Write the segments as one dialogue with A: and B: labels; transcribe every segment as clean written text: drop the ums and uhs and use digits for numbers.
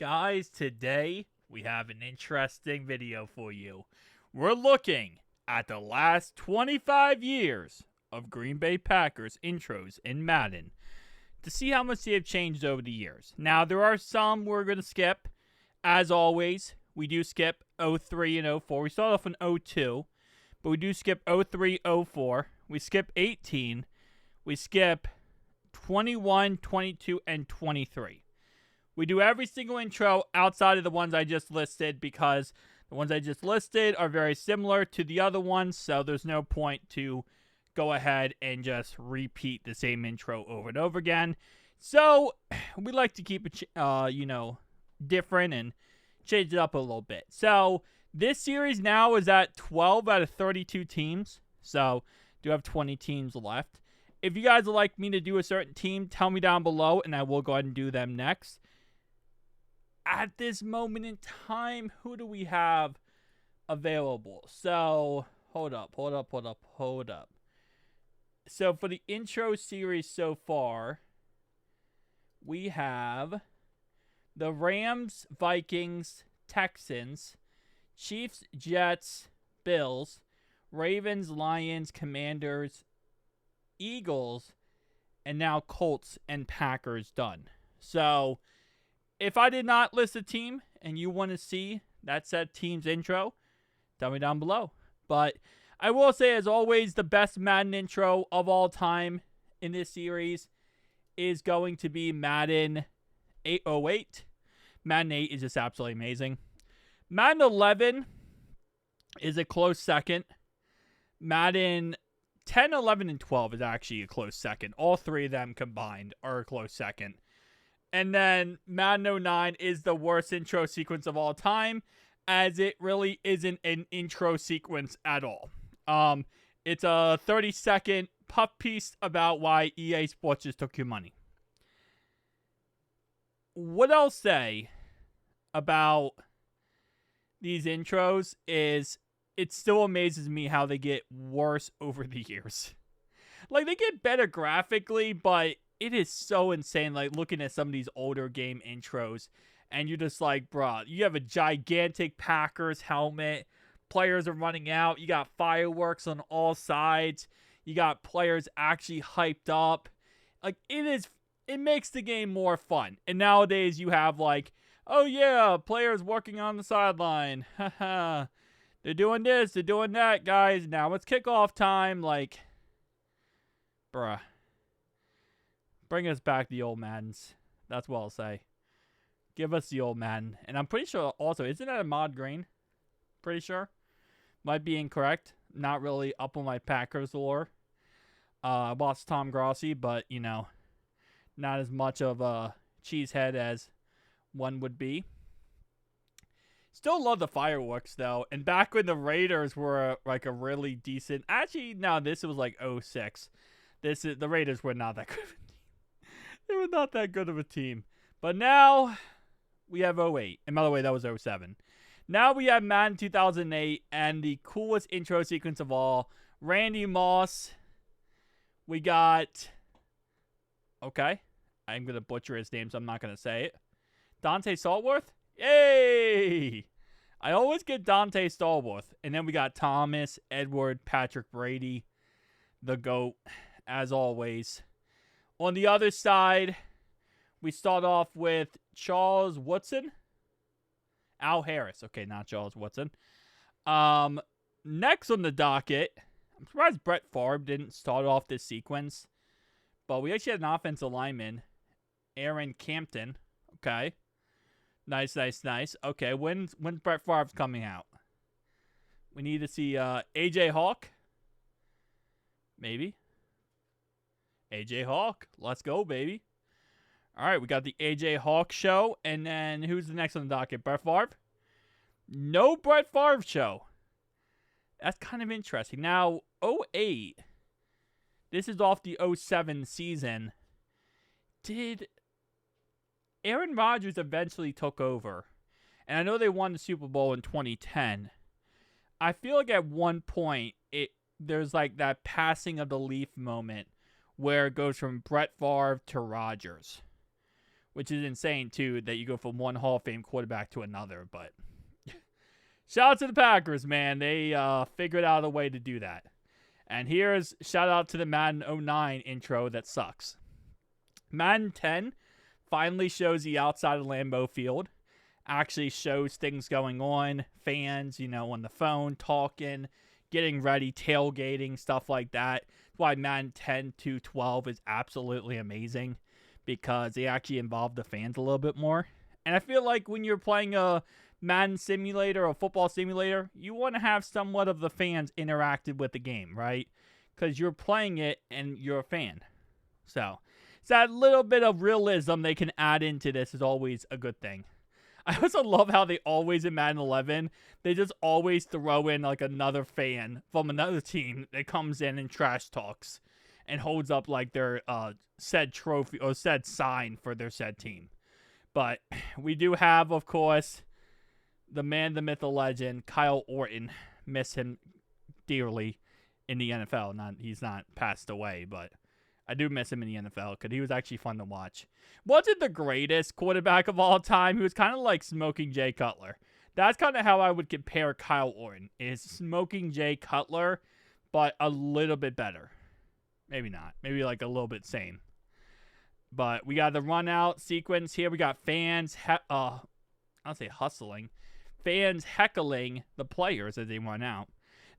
A: Guys, today we have an interesting video for you. We're looking at the last 25 years of Green Bay Packers intros in Madden to see how much they have changed over the years. Now, there are some we're going to skip. As always, we do skip 03 and 04. We start off in 02, but we do skip 03, 04. We skip 18. We skip 21, 22, and 23. We do every single intro outside of the ones I just listed because the ones I just listed are very similar to the other ones, so there's no point to go ahead and just repeat the same intro over and over again. So we like to keep it, different and change it up a little bit. So this series now is at 12 out of 32 teams, so do have 20 teams left. If you guys would like me to do a certain team, tell me down below, and I will go ahead and do them next. At this moment in time, who do we have available? So, hold up. So, for the intro series so far, we have the Rams, Vikings, Texans, Chiefs, Jets, Bills, Ravens, Lions, Commanders, Eagles, and now Colts and Packers done. So, if I did not list a team and you want to see that said team's intro, tell me down below. But I will say, as always, the best Madden intro of all time in this series is going to be Madden 808. Madden 8 is just absolutely amazing. Madden 11 is a close second. Madden 10, 11, and 12 is actually a close second. All three of them combined are a close second. And then Madden 09 is the worst intro sequence of all time, as it really isn't an intro sequence at all. It's a 30-second puff piece about why EA Sports just took your money. What I'll say about these intros is it still amazes me how they get worse over the years. Like, they get better graphically, but it is so insane, like, looking at some of these older game intros, and you're just like, bruh, you have a gigantic Packers helmet, players are running out, you got fireworks on all sides, you got players actually hyped up. Like, it makes the game more fun. And nowadays you have, like, oh yeah, players working on the sideline, haha, they're doing this, they're doing that, guys, now it's kickoff time, like, bruh. Bring us back the old Maddens. That's what I'll say. Give us the old Madden. And I'm pretty sure also, isn't that a mod green? Pretty sure. Might be incorrect. Not really up on my Packers lore. I watched Tom Grossi, but, not as much of a cheesehead as one would be. Still love the fireworks, though. And back when the Raiders were, like, a really decent... Actually, no, this was, like, 06. The Raiders were not that good. They were not that good of a team. But now, we have 08. And by the way, that was 07. Now we have Madden 2008 and the coolest intro sequence of all. Randy Moss. We got... Okay. I'm going to butcher his name, so I'm not going to say it. Dante Stallworth? Yay! I always get Dante Stallworth. And then we got Thomas, Edward, Patrick Brady. The GOAT, as always. On the other side, we start off with Charles Woodson. Al Harris. Okay, not Charles Woodson. Next on the docket, I'm surprised Brett Favre didn't start off this sequence. But we actually had an offensive lineman, Aaron Campton. Okay. Nice. Okay, when's Brett Favre coming out? We need to see AJ Hawk. Maybe. AJ Hawk. Let's go, baby. All right, we got the AJ Hawk show. And then who's the next on the docket? Brett Favre? No Brett Favre show. That's kind of interesting. Now, 08. This is off the 07 season. Did Aaron Rodgers eventually took over? And I know they won the Super Bowl in 2010. I feel like at one point, there's like that passing of the leaf moment where it goes from Brett Favre to Rodgers, which is insane, too, that you go from one Hall of Fame quarterback to another. But shout out to the Packers, man. They figured out a way to do that. And here's shout out to the Madden 09 intro that sucks. Madden 10 finally shows the outside of Lambeau Field. Actually shows things going on. Fans, on the phone, talking, getting ready, tailgating, stuff like that. That's why Madden 10 to 12 is absolutely amazing, because they actually involve the fans a little bit more. And I feel like when you're playing a Madden simulator or a football simulator, you want to have somewhat of the fans interacted with the game, right? Because you're playing it and you're a fan. So that little bit of realism they can add into this is always a good thing. I also love how they always, in Madden 11, they just always throw in like another fan from another team that comes in and trash talks and holds up like their said trophy or said sign for their said team. But we do have, of course, the man, the myth, the legend, Kyle Orton. Miss him dearly in the NFL. He's not passed away, but I do miss him in the NFL because he was actually fun to watch. Wasn't the greatest quarterback of all time. He was kind of like Smoking Jay Cutler. That's kind of how I would compare Kyle Orton, is Smoking Jay Cutler, but a little bit better. Maybe not. Maybe like a little bit same. But we got the run out sequence here. We got fans, I'll say hustling. Fans heckling the players as they run out.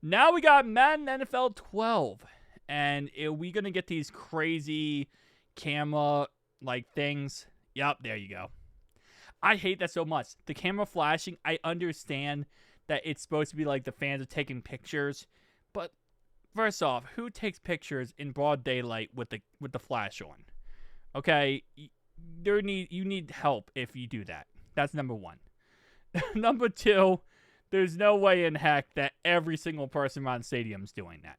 A: Now we got Madden NFL 12. And are we going to get these crazy camera-like things? Yep, there you go. I hate that so much. The camera flashing, I understand that it's supposed to be like the fans are taking pictures. But first off, who takes pictures in broad daylight with the flash on? Okay, you need help if you do that. That's number one. Number two, there's no way in heck that every single person around the stadium is doing that.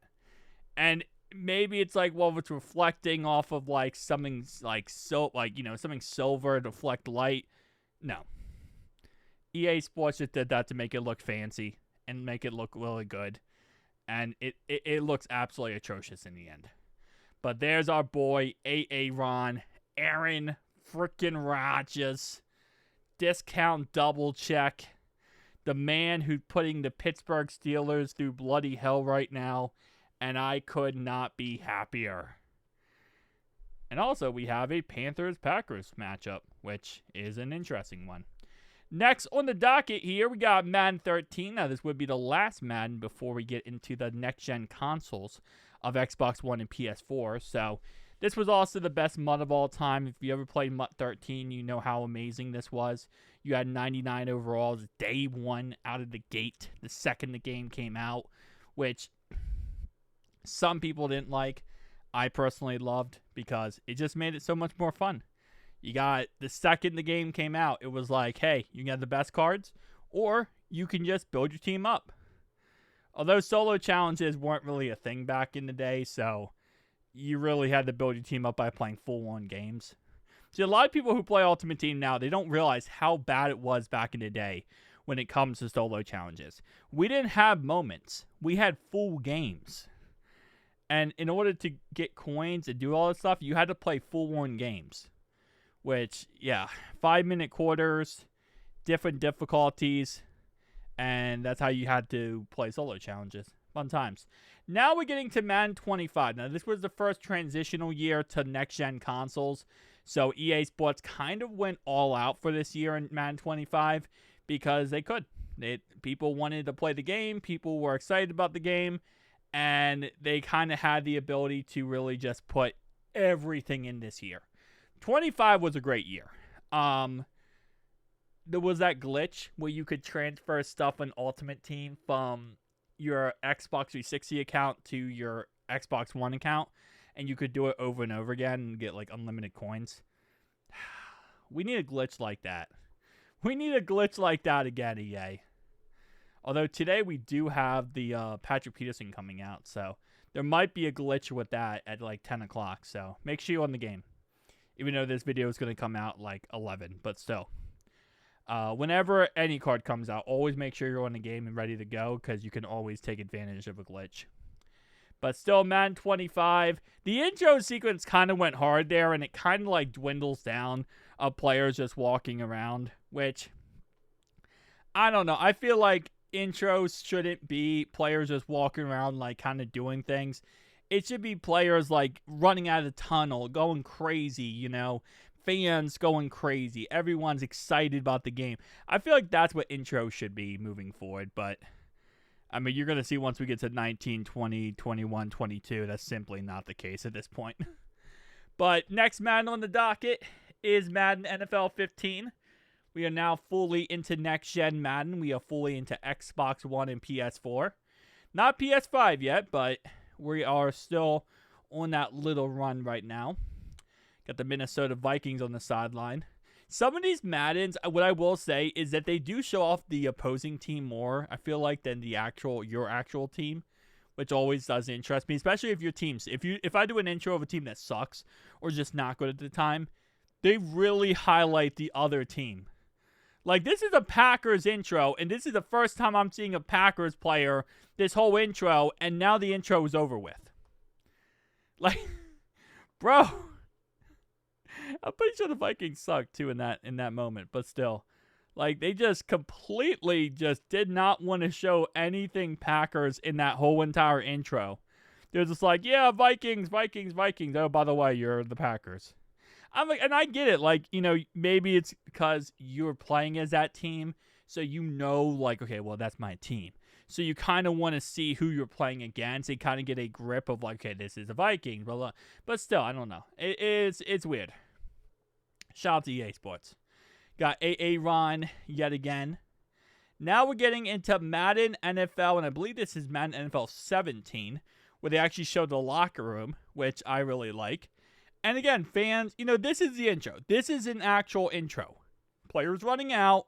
A: And maybe it's like, well, it's reflecting off of like something like something silver to reflect light. No. EA Sports just did that to make it look fancy and make it look really good. And it looks absolutely atrocious in the end. But there's our boy, Aaron freaking Rodgers. Discount double check. The man who's putting the Pittsburgh Steelers through bloody hell right now. And I could not be happier. And also, we have a Panthers-Packers matchup, which is an interesting one. Next on the docket here, we got Madden 13. Now, this would be the last Madden before we get into the next-gen consoles of Xbox One and PS4. So, this was also the best MUT of all time. If you ever played MUT 13, you know how amazing this was. You had 99 overalls day one out of the gate, the second the game came out, which some people didn't like. I personally loved because it just made it so much more fun. You got the second the game came out, it was like, hey, you can have the best cards, or you can just build your team up. Although solo challenges weren't really a thing back in the day, so you really had to build your team up by playing full-on games. See, a lot of people who play Ultimate Team now, they don't realize how bad it was back in the day when it comes to solo challenges. We didn't have moments. We had full games. And in order to get coins and do all this stuff, you had to play full-on games. Which, yeah, 5-minute quarters, different difficulties, and that's how you had to play solo challenges. Fun times. Now we're getting to Madden 25. Now, this was the first transitional year to next-gen consoles, so EA Sports kind of went all out for this year in Madden 25 because they could. People wanted to play the game, people were excited about the game, and they kind of had the ability to really just put everything in this year. 25 was a great year. There was that glitch where you could transfer stuff in Ultimate Team from your Xbox 360 account to your Xbox One account, and you could do it over and over again and get like unlimited coins. We need a glitch like that. We need a glitch like that again, EA. Although today we do have the Patrick Peterson coming out, so there might be a glitch with that at like 10 o'clock. So make sure you're on the game. Even though this video is going to come out like 11, but still. Whenever any card comes out, always make sure you're on the game and ready to go, because you can always take advantage of a glitch. But still, Madden 25. The intro sequence kind of went hard there, and it kind of like dwindles down of players just walking around, which, I don't know. I feel like intros shouldn't be players just walking around, like, kind of doing things. It should be players, like, running out of the tunnel, going crazy, you know, fans going crazy. Everyone's excited about the game. I feel like that's what intros should be moving forward, but, I mean, you're going to see once we get to 19, 20, 21, 22, that's simply not the case at this point. But next Madden on the docket is Madden NFL 15. We are now fully into next-gen Madden. We are fully into Xbox One and PS4. Not PS5 yet, but we are still on that little run right now. Got the Minnesota Vikings on the sideline. Some of these Maddens, what I will say is that they do show off the opposing team more, I feel like, than your actual team, which always does interest me, especially if your teams, if I do an intro of a team that sucks or just not good at the time, they really highlight the other team. Like, this is a Packers intro, and this is the first time I'm seeing a Packers player this whole intro, and now the intro is over with. Like, bro, I'm pretty sure the Vikings sucked, too, in that moment, but still. Like, they just completely just did not want to show anything Packers in that whole entire intro. They're just like, yeah, Vikings, Vikings, Vikings. Oh, by the way, you're the Packers. I'm like, and I get it. Like, you know, maybe it's because you're playing as that team, so you know, like, okay, well, that's my team. So you kind of want to see who you're playing against and kind of get a grip of, like, okay, this is the Vikings, blah, blah. But still, I don't know. It's weird. Shout out to EA Sports. Got Ron yet again. Now we're getting into Madden NFL, and I believe this is Madden NFL 17, where they actually showed the locker room, which I really like. And again, fans, you know, this is the intro. This is an actual intro. Players running out,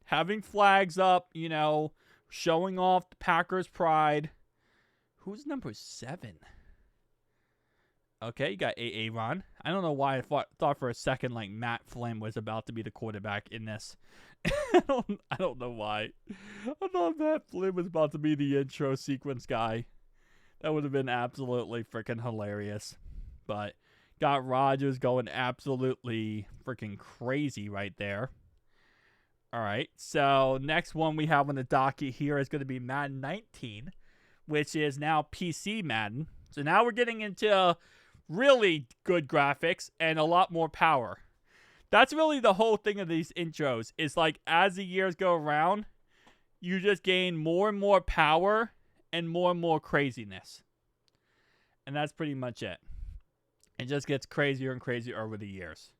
A: having flags up, you know, showing off the Packers' pride. Who's number 7? Okay, you got Ron. I don't know why I thought for a second like Matt Flynn was about to be the quarterback in this. I don't know why. I thought Matt Flynn was about to be the intro sequence guy. That would have been absolutely freaking hilarious. But got Rodgers going absolutely freaking crazy right there. All right, so next one we have on the docket here is going to be Madden 19, which is now PC Madden. So now we're getting into really good graphics and a lot more power. That's really the whole thing of these intros. Is like as the years go around, you just gain more and more power and more craziness. And that's pretty much it. It just gets crazier and crazier over the years.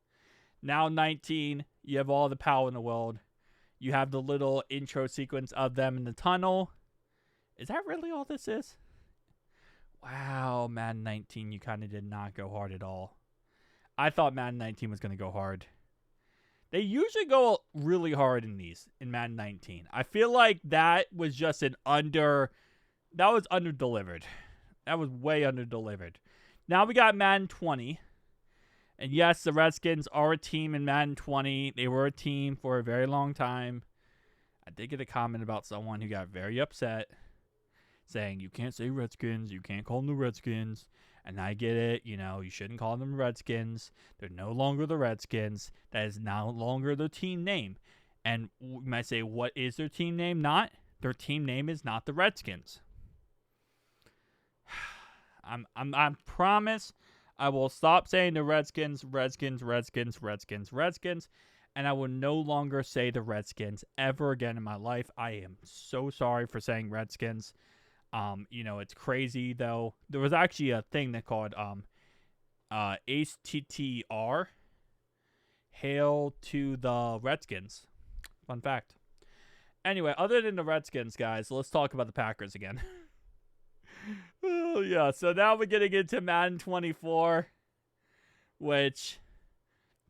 A: Now 19, you have all the power in the world. You have the little intro sequence of them in the tunnel. Is that really all this is? Wow, Madden 19, you kind of did not go hard at all. I thought Madden 19 was going to go hard. They usually go really hard in Madden 19. I feel like that was just under-delivered. That was way under-delivered. Now we got Madden 20. And yes, the Redskins are a team in Madden 20. They were a team for a very long time. I did get a comment about someone who got very upset, saying, you can't say Redskins, you can't call them the Redskins. And I get it, you know, you shouldn't call them Redskins. They're no longer the Redskins. That is no longer their team name. And you might say, what is their team name not? Their team name is not the Redskins. I promise I will stop saying the Redskins, and I will no longer say the Redskins ever again in my life. I am so sorry for saying Redskins. You know, it's crazy, though. There was actually a thing that called HTTR, Hail to the Redskins. Fun fact. Anyway, other than the Redskins, guys, let's talk about the Packers again. Oh, yeah, so now we're getting into Madden 24, which,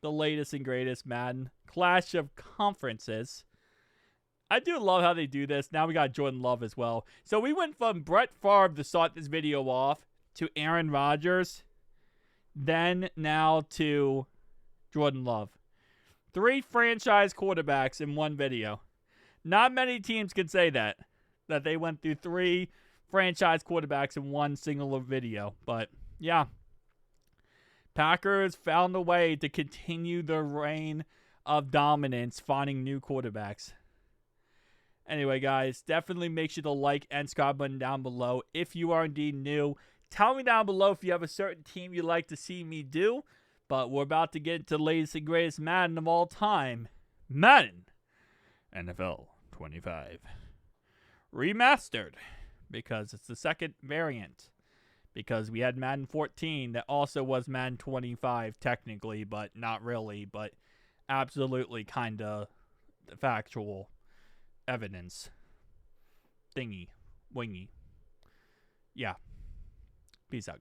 A: the latest and greatest Madden. Clash of Conferences. I do love how they do this. Now we got Jordan Love as well. So we went from Brett Favre to start this video off to Aaron Rodgers. Then now to Jordan Love. 3 franchise quarterbacks in one video. Not many teams can say that they went through 3 franchise quarterbacks in one single video. But, yeah. Packers found a way to continue their reign of dominance, finding new quarterbacks. Anyway, guys, definitely make sure to like and subscribe button down below if you are indeed new. Tell me down below if you have a certain team you'd like to see me do. But we're about to get to the latest and greatest Madden of all time. Madden NFL 25. Remastered. Because it's the second variant. Because we had Madden 14 that also was Madden 25 technically, but not really. But absolutely kind of factual evidence. Thingy. Wingy. Yeah. Peace out.